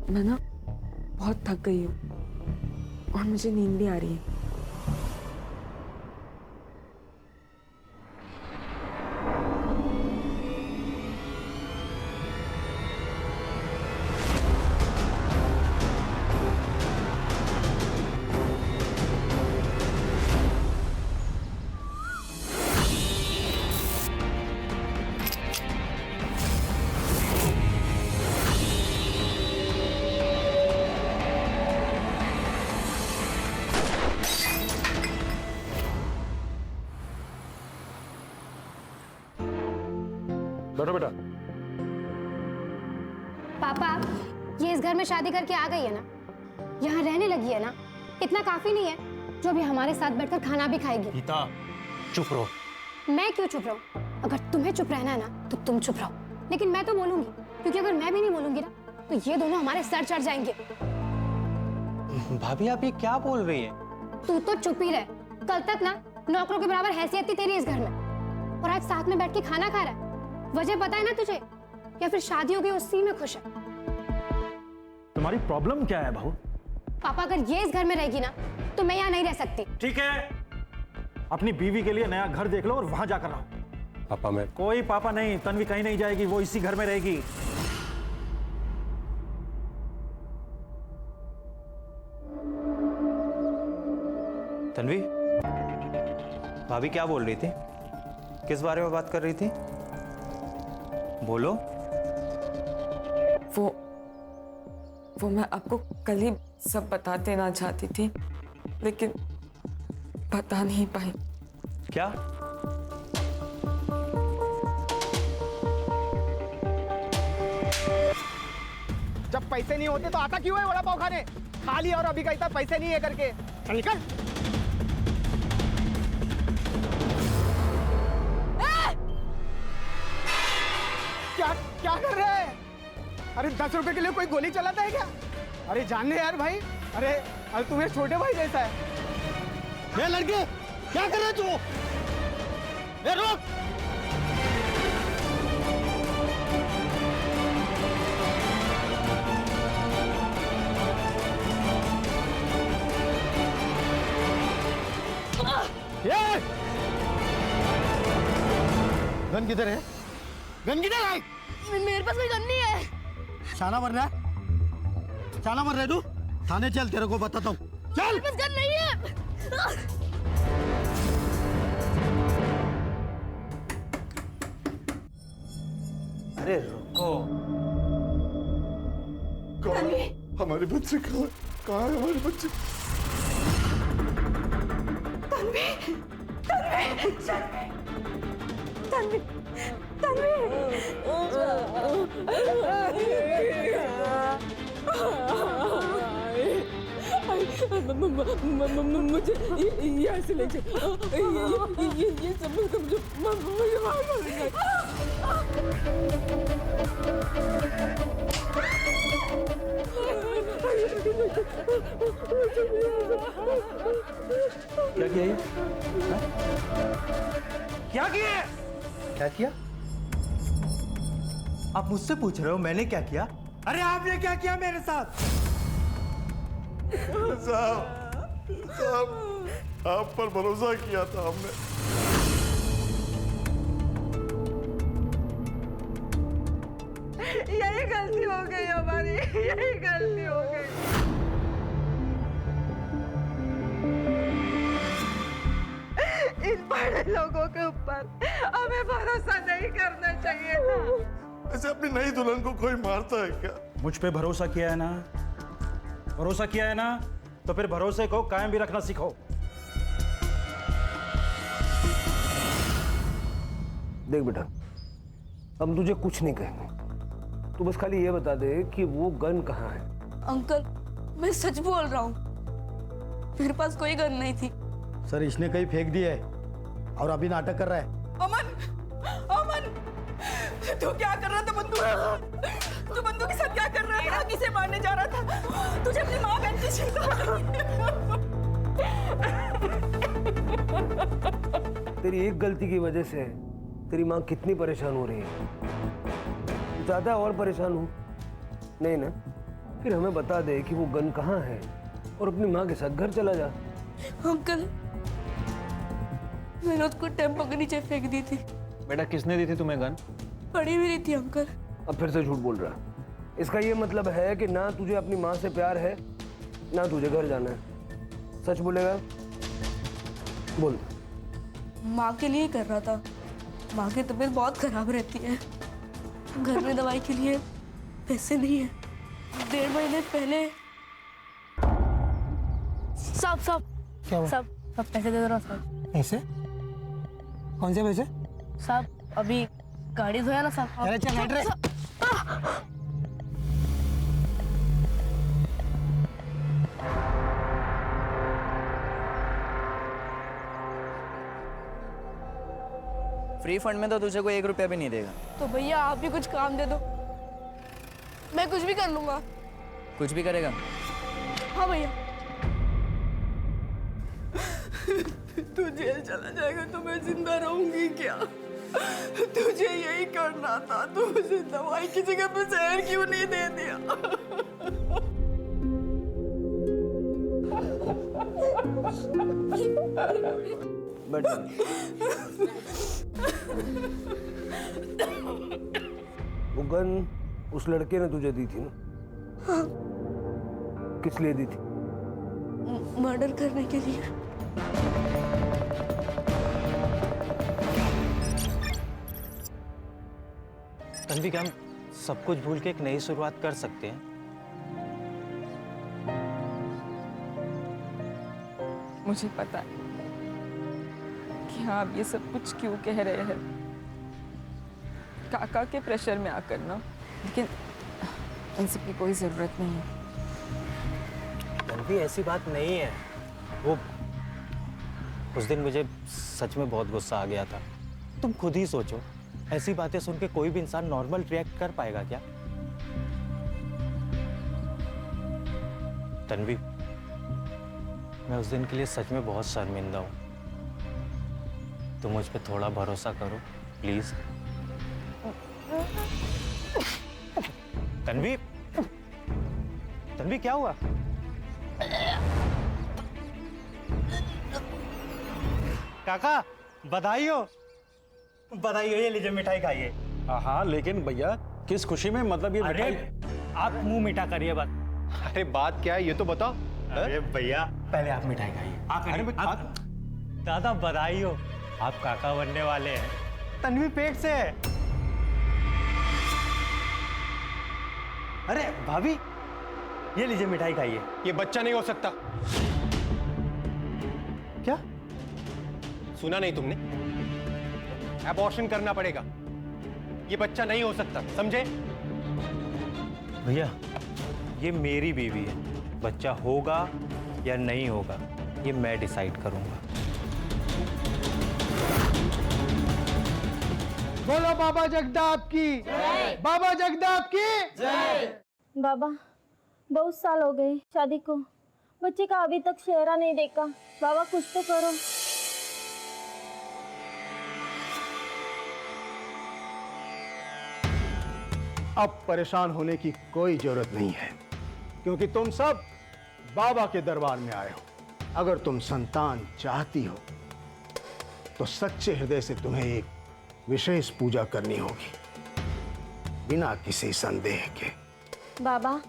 मैं ना बहुत थक गई हूँ और मुझे नींद भी आ रही है। बैठो बेटा। पापा, ये इस घर में शादी करके आ गई है ना, यहाँ रहने लगी है ना, इतना काफी नहीं है जो अभी हमारे साथ बैठकर खाना भी खाएगी। गीता चुप रहो। मैं क्यों चुप रहूं? अगर तुम्हें चुप रहना है ना तो तुम चुप रहो, लेकिन मैं तो बोलूंगी, क्योंकि अगर मैं भी नहीं बोलूंगी ना तो ये दोनों हमारे सर चढ़ जाएंगे। भाभी आप ये क्या बोल रही हैं? तू तो चुप ही रह। कल तक ना नौकरों के बराबर हैसियत थी तेरी इस घर में, और आज साथ में बैठ के खाना खा रहा है। वजह पता है ना तुझे, या फिर शादी हो गई उसी में खुश है? तुम्हारी प्रॉब्लम क्या है बहू? पापा, अगर ये इस घर में रहेगी ना तो मैं यहाँ नहीं रह सकती। ठीक है, अपनी बीवी के लिए नया घर देख लो और वहां जाकर रहो। पापा मैं कोई पापा नहीं, तन्वी कहीं नहीं जाएगी, वो इसी घर में रहेगी। तन्वी, भाभी क्या बोल रही थी? किस बारे में बात कर रही थी? बोलो। वो मैं आपको कल ही सब बता देना चाहती थी, लेकिन बता नहीं पाई। क्या? जब पैसे नहीं होते तो आता क्यों है वड़ा पाव खाने? खा लिया और अभी कहता पैसे नहीं है करके। चल निकल। क्या क्या कर रहे हैं? अरे 10 रुपए के लिए कोई गोली चलाता है क्या? अरे जानने यार भाई। अरे तुम्हें छोटे भाई जैसा है। ये लड़के क्या कर रहे तू? ए रुक! ये गन किधर है? गन किधर है? मेरे पास कोई गन नहीं है। शाना मर रहा है? शाना मर रहा है तू? थाने चल, तेरे को बताता हूँ। चल। मेरे पास गन नहीं है। अरे रुको। हमारे बच्चे कहाँ है हमारे बच्चे? मुझे यहाँ से ले जाओ। ये सब मुझे मार मारेंगे। क्या किया ये? क्या किया? क्या किया? आप मुझसे पूछ रहे हो मैंने क्या किया? अरे आपने क्या किया मेरे साथ? साहब आप पर भरोसा किया था हमने। यही गलती हो गई हमारी, यही गलती हो गई। इन बड़े लोगों के ऊपर हमें भरोसा नहीं करना चाहिए था। ऐसे अपनी नई दुल्हन को कोई मारता है क्या? मुझ पे भरोसा किया है ना, भरोसा किया है ना, तो फिर भरोसे को कायम भी रखना सीखो। देख बेटा, हम तुझे कुछ नहीं कहेंगे, तू बस खाली ये बता दे कि वो गन कहाँ है। अंकल, मैं सच बोल रहा हूँ, मेरे पास कोई गन नहीं थी। सर इसने कहीं फेंक दिया है और अभी नाटक कर रहा है। अमन, अमन, तू क्या कर रहा था? बंदूक, तू बंदूक के साथ क्या कर रहा था? किसे मारने जा रहा था? तुझे अपनी माँ बहन की चिंता। तेरी एक गलती की वजह से तेरी माँ कितनी परेशान हो रही है। ज्यादा और परेशान हूँ नहीं ना? फिर हमें बता दे कि वो गन कहाँ है और अपनी माँ के साथ घर चला जा। अंकल, मैंने उसको टेम्पो के नीचे फेंक दी थी। बेटा किसने दी थी तुम्हें गन? पड़ी हुई रही थी अंकल। अब फिर से झूठ बोल रहा है। इसका ये मतलब है कि ना तुझे अपनी माँ से प्यार है ना तुझे घर जाना है। सच बोलेगा? बोल। माँ के लिए कर रहा था। माँ की तबीयत बहुत खराब रहती है, घर में दवाई के लिए पैसे नहीं है। 1.5 महीने पहले सब सब क्या हुआ? सब पैसे दे दो ना सब। पैसे? कौन से पैसे? सब अभी गाड़ी धोया ना सब। अरे चल बैठ रे। फ्री फंड में तो तुझे कोई 1 रुपया भी नहीं देगा। तो भैया आप भी कुछ काम दे दो, मैं कुछ भी कर लूंगा। कुछ भी करेगा? हाँ भैया। तू जेल चला जाएगा तो मैं जिंदा रहूंगी क्या? तुझे यही करना था, तू मुझे दवाई की जगह पे जहर क्यों नहीं दे दिया? बट वो गन उस लड़के ने तुझे दी थी ना? हाँ। किस लिए दी थी? मर्डर करने के लिए। तन्वी, क्या हम सब कुछ भूल के एक नई शुरुआत कर सकते हैं? मुझे पता है कि आप ये सब कुछ क्यों कह रहे हैं, काका के प्रेशर में आकर ना, लेकिन इन सब की कोई जरूरत नहीं है। तन्वी, ऐसी बात नहीं है। वो उस दिन मुझे सच में बहुत गुस्सा आ गया था। तुम खुद ही सोचो, ऐसी बातें सुन के कोई भी इंसान नॉर्मल रिएक्ट कर पाएगा क्या? तन्वी, मैं उस दिन के लिए सच में बहुत शर्मिंदा हूँ। तुम मुझ पे थोड़ा भरोसा करो प्लीज। तन्वी, तन्वी क्या हुआ? काका बधाई हो, बधाई हो। ये लीजिए मिठाई खाइए। हाँ लेकिन भैया किस खुशी में, मतलब ये अरे मिठाई? आप मुंह मीठा करिए बस। अरे बात क्या है ये तो बताओ। अरे भैया पहले आप मिठाई खाइए। आप दादा बधाई हो, आप काका बनने वाले हैं। तन्वी पेट से है। अरे भाभी, ये लीजिए मिठाई खाइए। ये बच्चा नहीं हो सकता। क्या? सुना नहीं तुमने? एबॉर्शन करना पड़ेगा। ये बच्चा नहीं हो सकता, समझे? भैया ये मेरी बीवी है, बच्चा होगा या नहीं होगा ये मैं डिसाइड करूंगा। बोलो बाबा जगदाब की जय। बाबा जगदाब की जय। बाबा, बहुत साल हो गए शादी को, बच्चे का अभी तक चेहरा नहीं देखा। बाबा कुछ तो करो। अब परेशान होने की कोई जरूरत नहीं है, क्योंकि तुम सब बाबा के दरबार में आए हो। अगर तुम संतान चाहती हो तो सच्चे हृदय से तुम्हें एक विशेष पूजा करनी होगी, बिना किसी संदेह के। बाबा,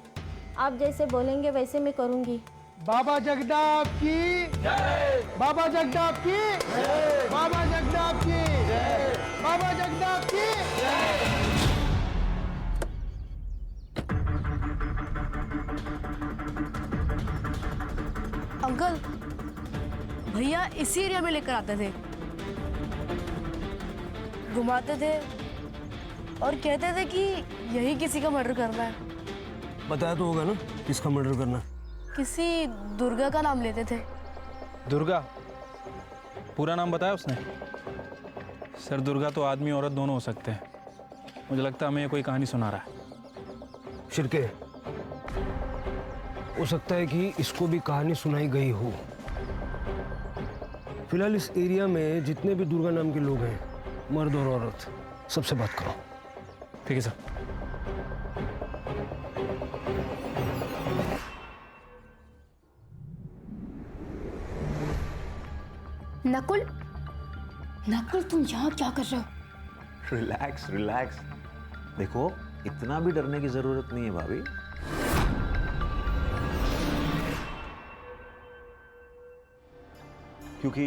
आप जैसे बोलेंगे वैसे मैं करूंगी। बाबा जगदाब की जय। बाबा जगदाब की जय। बाबा जगदाब की जय। बाबा जगदाब की जय। अंकल, भैया इसी एरिया में लेकर आते थे, घुमाते थे और कहते थे कि यही किसी का मर्डर करना है। बताया तो होगा ना किसका मर्डर करना? किसी दुर्गा का नाम लेते थे। दुर्गा? पूरा नाम बताया उसने? सर, दुर्गा तो आदमी औरत दोनों हो सकते हैं। मुझे लगता है हमें ये कोई कहानी सुना रहा है। शिरके, हो सकता है कि इसको भी कहानी सुनाई गई हो। फिलहाल इस एरिया में जितने भी दुर्गा नाम के लोग हैं, मर्द और औरत, सबसे बात करो। ठीक है सर। नकुल, नकुल तुम यहाँ क्या कर रहे हो? Relax relax. देखो, इतना भी डरने की जरूरत नहीं है भाभी। क्योंकि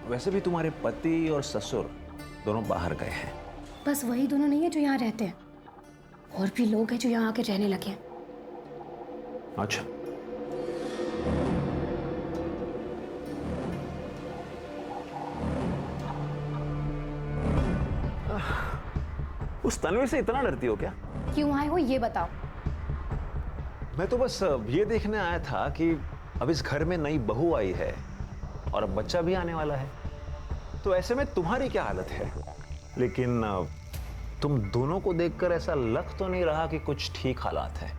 वैसे भी तुम्हारे पति और ससुर दोनों बाहर गए हैं। बस वही दोनों नहीं है जो यहाँ रहते हैं, और भी लोग हैं जो यहाँ आके रहने लगे हैं। अच्छा, उस तन्वी से इतना डरती हो क्या? क्यों आए हो ये बताओ। मैं तो बस ये देखने आया था कि अब इस घर में नई बहू आई है और अब बच्चा भी आने वाला है, तो ऐसे में तुम्हारी क्या हालत है? लेकिन तुम दोनों को देखकर ऐसा लग तो नहीं रहा कि कुछ ठीक हालात है।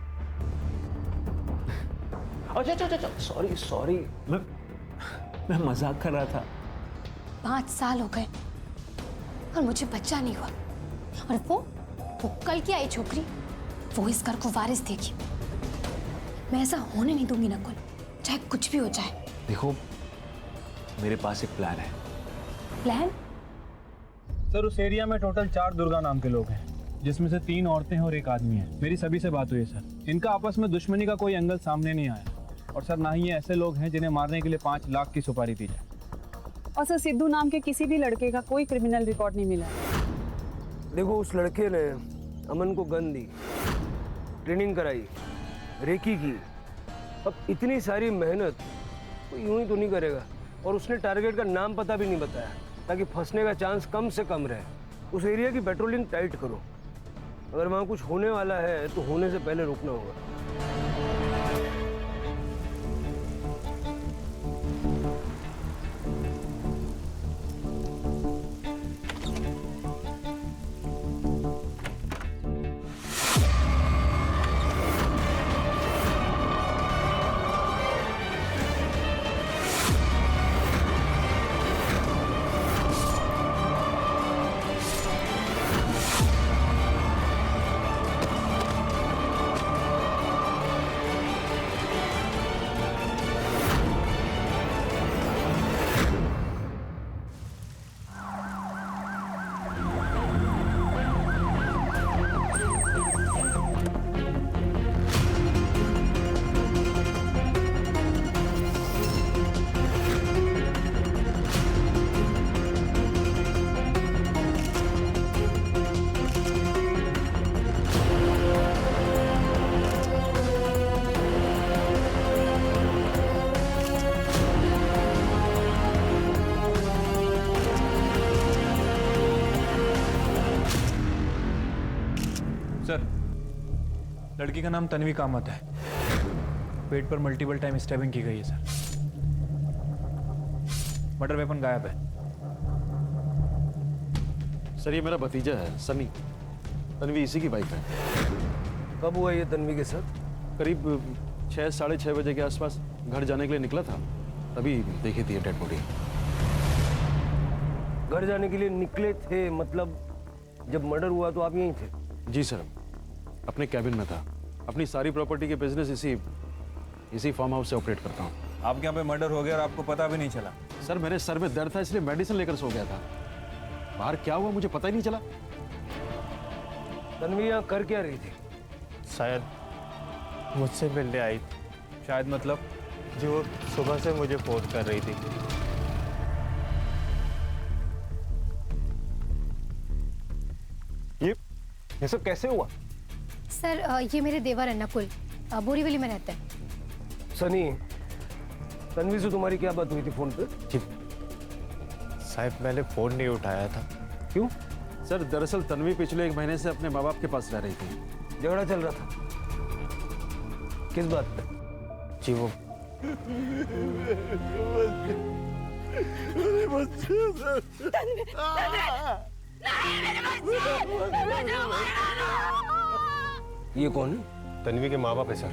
अच्छा, सॉरी सॉरी, मैं मजाक कर रहा था। 5 साल हो गए और मुझे बच्चा नहीं हुआ, और वो कल की आई छोकरी, वो इस घर को वारिस देगी। मैं ऐसा होने नहीं दूंगी नकुल, चाहे कुछ भी हो जाए। देखो, मेरे पास एक प्लान है। प्लान? सर, उस एरिया में टोटल 4 दुर्गा नाम के लोग हैं, जिसमें से 3 औरतें हैं और 1 आदमी है। मेरी सभी से बात हुई है सर। इनका आपस में दुश्मनी का कोई एंगल सामने नहीं आया, और सर ना ही ये ऐसे लोग हैं जिन्हें मारने के लिए 5 लाख की सुपारी दी जाए। और सर, सिद्धू नाम के किसी भी लड़के का कोई क्रिमिनल रिकॉर्ड नहीं मिला। देखो, उस लड़के ने अमन को गन दी, ट्रेनिंग कराई, रेकी की। अब इतनी सारी मेहनत कोई यूं ही तो नहीं करेगा, और उसने टारगेट का नाम पता भी नहीं बताया, ताकि फंसने का चांस कम से कम रहे। उस एरिया की पेट्रोलिंग टाइट करो। अगर वहाँ कुछ होने वाला है तो होने से पहले रुकना होगा। सर, लड़की का नाम तन्वी कामत है। पेट पर मल्टीपल टाइम स्टैबिंग की गई है सर। मर्डर वेपन गायब है। सर, ये मेरा भतीजा है सनी, तन्वी इसी की वाइफ है। कब हुआ ये तन्वी के साथ? करीब 6 साढ़े 6 बजे के आसपास घर जाने के लिए निकला था, तभी देखी थी डेड बॉडी। घर जाने के लिए निकले थे मतलब जब मर्डर हुआ तो आप यहीं थे? जी सर, अपने कैबिन में था। अपनी सारी प्रॉपर्टी के बिजनेस इसी फार्म हाउस से ऑपरेट करता हूँ। आपके यहाँ पे मर्डर हो गया और आपको पता भी नहीं चला? सर, मेरे सर में दर्द था इसलिए मेडिसिन लेकर सो गया था। बाहर क्या हुआ मुझे पता ही नहीं चला। तन्वी यहाँ कर क्या रही थी? शायद मुझसे मिलने आई। शायद मतलब? जो सुबह से मुझे फोन कर रही थी। ये सब कैसे हुआ? सर, ये मेरे देवर है नकुल, बोरीवली में रहते हैं। सनी, तन्वी से तुम्हारी क्या बात हुई थी फोन पे? जी साहब, मैंने फोन नहीं उठाया था। क्यों? सर, दरअसल तन्वी पिछले 1 महीने से अपने माँ बाप के पास रह रही थी। झगड़ा चल रहा था? किस बात पे? जी वो ये कौन है? तन्वी के माँ बाप है सर।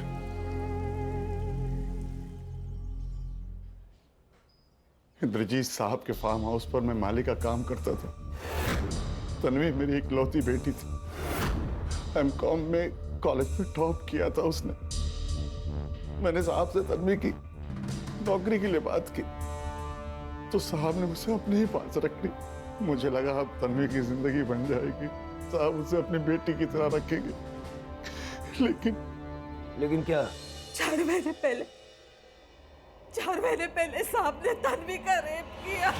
इंद्रजीत साहब के फार्म हाउस पर मैं माली का काम करता था। तन्वी मेरी इकलौती बेटी थी। एमकॉम में कॉलेज में टॉप किया था उसने। मैंने साहब से तन्वी की नौकरी के लिए बात की। तो साहब ने उसे अपने ही पास रख ली। मुझे लगा अब तन्वी की जिंदगी बन जाएगी, साहब उसे अपनी बेटी की तरह रखेंगे। लेकिन क्या? 4 महीने पहले साहब ने तन्वी का रेप किया।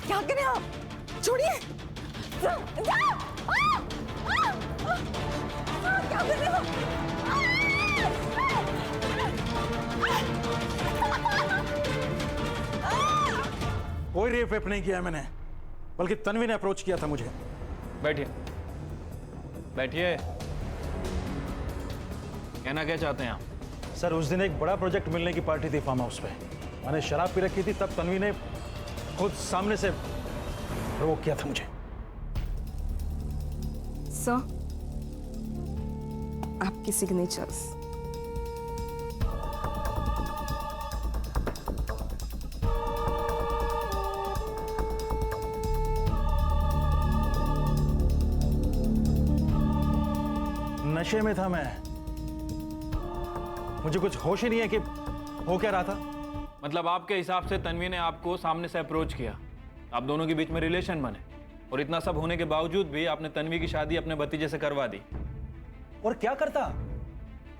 क्या करें आप? छोड़िए। क्या कर रहे हो? कोई रेप वेप नहीं किया मैंने, बल्कि तन्वी ने अप्रोच किया था मुझे। बैठिए बैठिए। कहना क्या चाहते हैं आप? सर उस दिन एक बड़ा प्रोजेक्ट मिलने की पार्टी थी फार्म हाउस पे। मैंने शराब पी रखी थी, तब तन्वी ने खुद सामने से प्रोवोक किया था मुझे। सर, आपकी सिग्नेचर्स। नशे में था मैं, मुझे कुछ होश ही नहीं है कि हो क्या रहा था। मतलब आपके हिसाब से तन्वी ने आपको सामने से अप्रोच किया, आप दोनों के बीच में रिलेशन बने, और इतना सब होने के बावजूद भी आपने तन्वी की शादी अपने भतीजे से करवा दी। और क्या करता,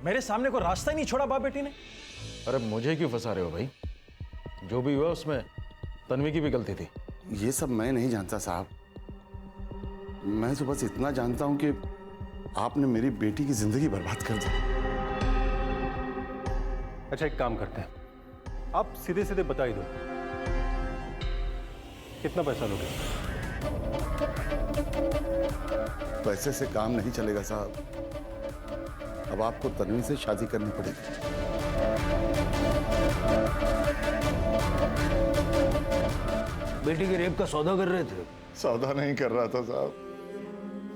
मेरे सामने कोई रास्ता ही नहीं छोड़ा बाप बेटी ने। अरे मुझे क्यों फंसा रहे हो भाई? जो भी हुआ उसमें तन्वी की भी गलती थी। ये सब मैं नहीं जानता साहब, मैं तो बस इतना जानता हूं कि आपने मेरी बेटी की जिंदगी बर्बाद कर दी। अच्छा एक काम करते हैं, आप सीधे सीधे बता ही दो, कितना पैसा लोगे? पैसे से काम नहीं चलेगा साहब, अब आपको तन्वी से शादी करनी पड़ेगी। बेटी के रेप का सौदा कर रहे थे? सौदा नहीं कर रहा था साहब,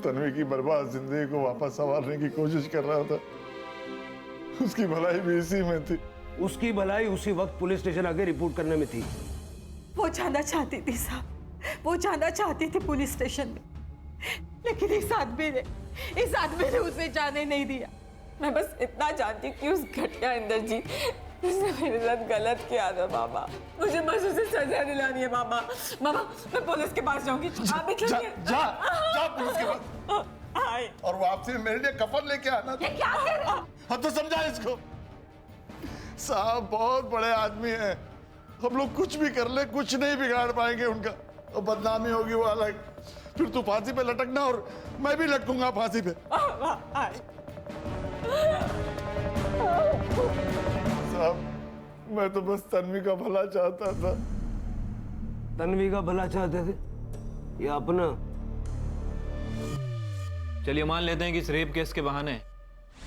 तन्वी की बर्बाद जिंदगी को वापस संवारने की कोशिश कर रहा था। उसकी भलाई भी इसी में थी। उसकी भलाई उसी वक्त पुलिस स्टेशन आके रिपोर्ट करने में थी। वो जाना चाहती थी साहब, वो जाना चाहती थी पुलिस स्टेशन में, लेकिन इस आदमी ने उसे जाने नहीं दिया। मैं बस इतना जानती हूँ कि उस घटिया इंद्रजीत उसने मेरे साथ गलत किया था बाबा। मुझे बस उसे सजा दिलानी है बाबा। बाबा मैं पुलिस के पास जाऊंगी। आप भी जा पुलिस के पास और वापसी में मेरे लिए कफन लेके आना। ये क्या कर रहे हो? हम तो समझा इसको। साहब बहुत बड़े आदमी हैं, हम लोग कुछ भी कर ले कुछ नहीं बिगाड़ पाएंगे उनका, और बदनामी होगी वो अलग। फिर तू फांसी पे लटकना और मैं भी लटकूंगा फांसी पे। साहब मैं तो बस तन्वी का भला चाहता था। तन्वी का भला चाहते थे या अपना? चलिए मान लेते हैं कि इस रेप केस के बहाने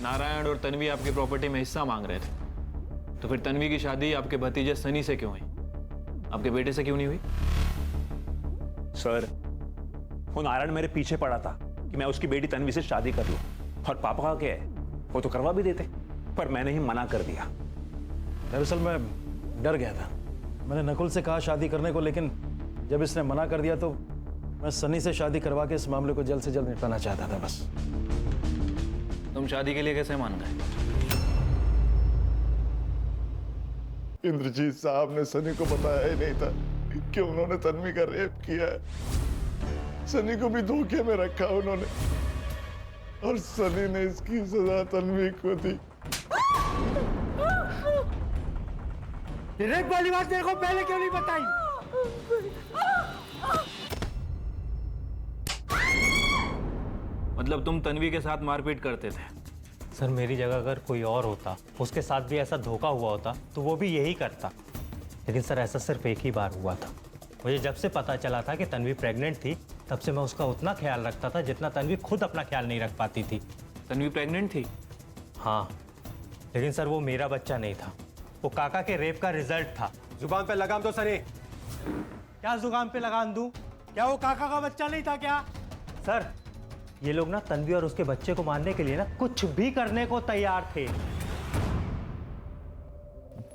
नारायण और तन्वी आपकी प्रॉपर्टी में हिस्सा मांग रहे थे, तो फिर तन्वी की शादी आपके भतीजे सनी से क्यों हुई, आपके बेटे से क्यों नहीं हुई? सर वो नारायण मेरे पीछे पड़ा था कि मैं उसकी बेटी तन्वी से शादी कर लूं, और पापा का क्या है, वो तो करवा भी देते, पर मैंने ही मना कर दिया। दरअसल मैं डर गया था, मैंने नकुल से कहा शादी करने को, लेकिन जब इसने मना कर दिया तो मैं सनी से शादी करवा के इस मामले को जल्द से जल्द निपटाना चाहता था बस। तुम शादी के लिए कैसे मान गए? इंद्रजीत साहब ने सनी को बताया ही नहीं था कि उन्होंने तन्वी का रेप किया है। सनी को भी धोखे में रखा उन्होंने, और सनी ने इसकी सजा तन्वी को दी। रेप वाली बात मेरे को पहले क्यों नहीं बताई? मतलब तुम तन्वी के साथ मारपीट करते थे? सर मेरी जगह अगर कोई और होता, उसके साथ भी ऐसा धोखा हुआ होता तो वो भी यही करता, लेकिन सर ऐसा सिर्फ एक ही बार हुआ था। मुझे जब से पता चला था कि तन्वी प्रेग्नेंट थी, तब से मैं उसका उतना ख्याल रखता था जितना तन्वी खुद अपना ख्याल नहीं रख पाती थी। तन्वी प्रेग्नेंट थी? हाँ, लेकिन सर वो मेरा बच्चा नहीं था, वो काका के रेप का रिजल्ट था। जुबान पे लगाम दो सनी। क्या जुबान पे लगाम दूं? क्या वो काका का बच्चा नहीं था क्या? सर ये लोग ना तन्वी और उसके बच्चे को मारने के लिए ना कुछ भी करने को तैयार थे।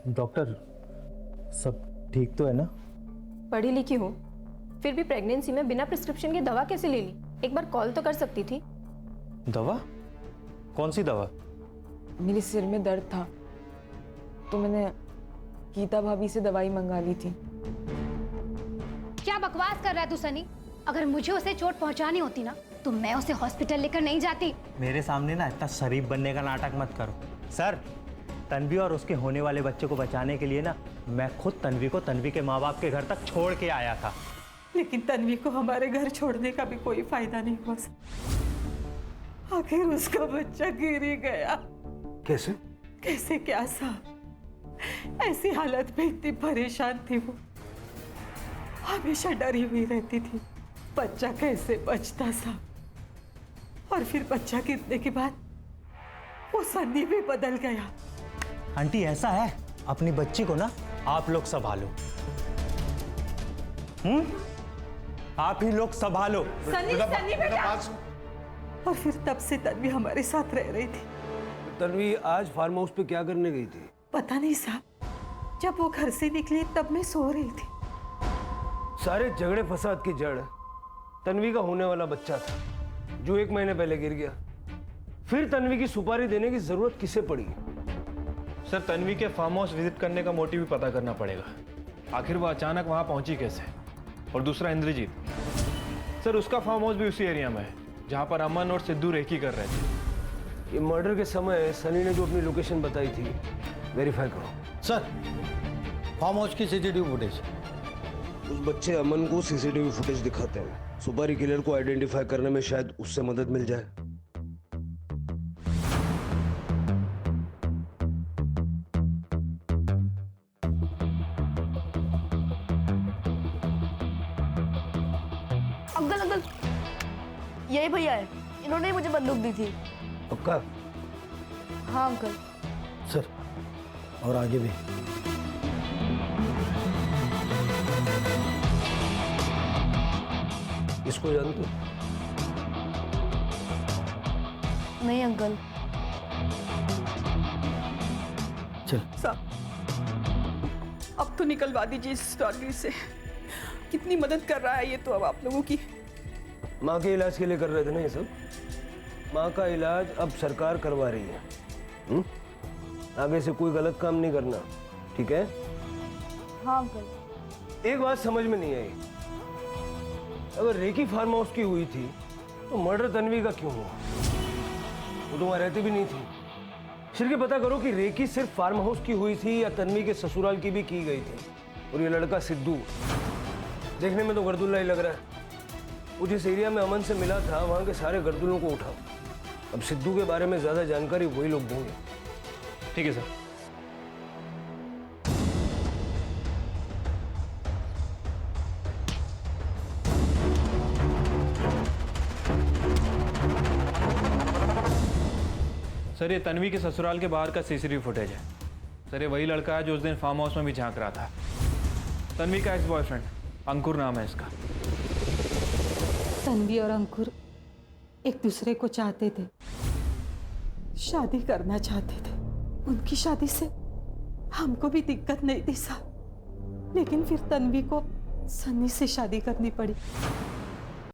डॉक्टर सब ठीक तो है ना? पढ़ी लिखी हूँ, फिर भी प्रेगनेंसी में बिना प्रिस्क्रिप्शन की दवा कैसे ले ली? एक बार कॉल तो कर सकती थी। दवा? कौन सी दवा? मेरे सिर में दर्द था तो मैंने गीता भाभी से दवाई मंगा ली थी। क्या बकवास कर रहा है तू सनी? अगर मुझे उसे चोट पहुंचानी होती ना तो मैं उसे हॉस्पिटल लेकर नहीं जाती। मेरे सामने ना इतना शरीफ बनने का नाटक मत करो। सर, तन्वी और उसके होने वाले बच्चे को बचाने के लिए ना मैं खुद तन्वी को तन्वी के माँ बाप के घर तक छोड़ के आया था। लेकिन तन्वी को हमारे घर छोड़ने का भी कोई फायदा नहीं हुआ साहब। आखिर उसका बच्चा गिर ही गया। कैसे? कैसे क्या साहब, ऐसी हालत में इतनी परेशान थी वो, हमेशा डरी हुई रहती थी बच्चा कैसे बचता साहब। और फिर बच्चा गिरने के बाद वो सन्नी भी बदल गया। आंटी ऐसा है, अपनी बच्ची को ना आप लोग संभालो। आप ही लोग संभालो। सन्नी बेटा। और फिर तब से तन्वी हमारे साथ रह रही थी। तन्वी आज फार्म हाउस पे क्या करने गई थी? पता नहीं साहब, जब वो घर से निकली तब मैं सो रही थी। सारे झगड़े फसाद की जड़ तन्वी का होने वाला बच्चा था जो 1 महीने पहले गिर गया। फिर तन्वी की सुपारी देने की जरूरत किसे पड़ी? सर, तन्वी के फार्म हाउस विजिट करने का मोटिव भी पता करना पड़ेगा। आखिर वो अचानक वहां पहुंची कैसे? और दूसरा इंद्रजीत, सर उसका फार्म हाउस भी उसी एरिया में है जहां पर अमन और सिद्धू रेकी कर रहे थे। ये मर्डर के समय सनी ने जो अपनी लोकेशन बताई थी वेरीफाई करो। सर, फार्म हाउस की सीसीटीवी फुटेज। उस बच्चे अमन को सीसीटीवी फुटेज दिखाते हैं। सुपारी किलर को आइडेंटिफाई करने में शायद उससे मदद मिल जाए। अंकल अंकल, यही भैया है, इन्होंने ही मुझे बंदूक दी थी। पक्का? हाँ अंकल। सर, और आगे भी। इसको जानते हो? नहीं अंकल। चल साहब, अब तो निकलवा दीजिए इस स्टोरी से। कितनी मदद कर रहा है ये तो अब आप लोगों की। माँ के इलाज के लिए कर रहे थे ना ये सब? माँ का इलाज अब सरकार करवा रही है। आगे से कोई गलत काम नहीं करना, ठीक है? हाँ अंकल। एक बात समझ में नहीं आई, अगर रेकी फार्म हाउस की हुई थी तो मर्डर तन्वी का क्यों हुआ? वो तो वहां रहती भी नहीं थी। फिर के पता करो कि रेकी सिर्फ फार्म हाउस की हुई थी या तन्वी के ससुराल की भी की गई थी। और ये लड़का सिद्धू देखने में तो गर्दुल्ला ही लग रहा है। वो जिस एरिया में अमन से मिला था वहां के सारे गर्दुल्लों को उठाओ। अब सिद्धू के बारे में ज्यादा जानकारी वही लोग देंगे। ठीक है सर। सर, ये तन्वी के ससुराल के बाहर का सीसीटीवी फुटेज है। सर, ये वही लड़का है जो उस दिन फार्म हाउस में भी झांक रहा था। तन्वी का एक्स बॉयफ्रेंड अंकुर नाम है इसका। तन्वी और अंकुर एक दूसरे को चाहते थे, शादी करना चाहते थे। उनकी शादी से हमको भी दिक्कत नहीं थी साहब, लेकिन फिर तन्वी को सन्नी से शादी करनी पड़ी।